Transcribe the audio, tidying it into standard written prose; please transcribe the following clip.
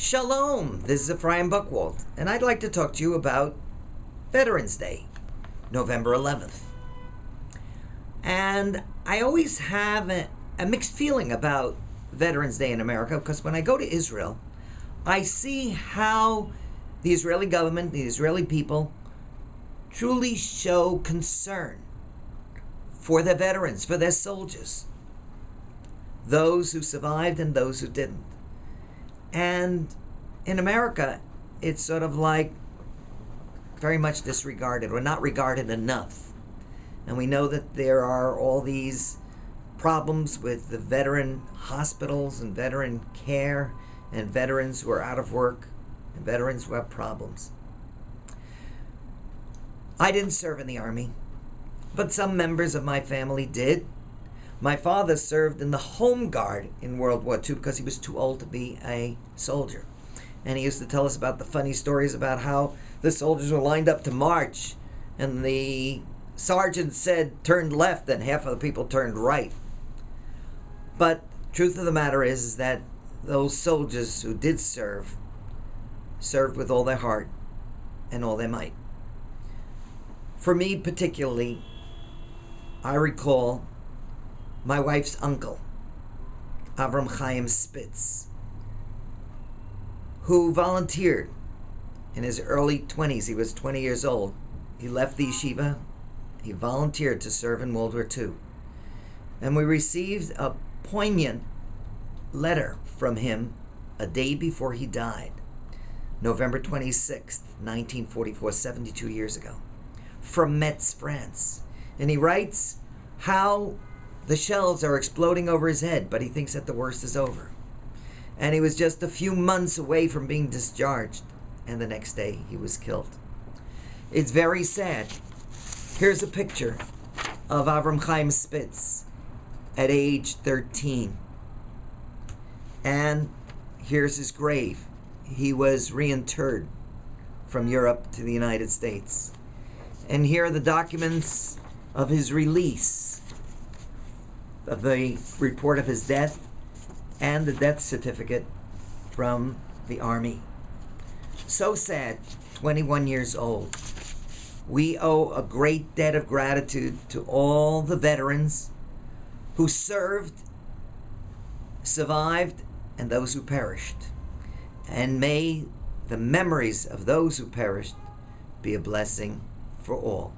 Shalom, this is Ephraim Buchwald, and I'd like to talk to you about Veterans Day, November 11th. And I always have a mixed feeling about Veterans Day in America, because when I go to Israel, I see how the Israeli government, the Israeli people, truly show concern for their veterans, for their soldiers, those who survived and those who didn't. And in America, it's sort of like very much disregarded or not regarded enough. And we know that there are all these problems with the veteran hospitals and veteran care and veterans who are out of work and veterans who have problems. I didn't serve in the Army, but some members of my family did. My father served in the Home Guard in World War II because he was too old to be a soldier. And he used to tell us about the funny stories about how the soldiers were lined up to march and the sergeant said turned left and half of the people turned right. But truth of the matter is that those soldiers who did served with all their heart and all their might. For me particularly, I recall my wife's uncle, Avraham Chaim Spitz, who volunteered in his early 20s. He was 20 years old. He left the Yeshiva. He volunteered to serve in World War II. And we received a poignant letter from him a day before he died, November 26th, 1944, 72 years ago, from Metz, France. And he writes how the shells are exploding over his head, but he thinks that the worst is over. And he was just a few months away from being discharged, and the next day he was killed. It's very sad. Here's a picture of Avraham Chaim Spitz at age 13. And here's his grave. He was reinterred from Europe to the United States. And here are the documents of his release, of the report of his death and the death certificate from the Army. So sad, 21 years old. We owe a great debt of gratitude to all the veterans who served, survived, and those who perished. And may the memories of those who perished be a blessing for all.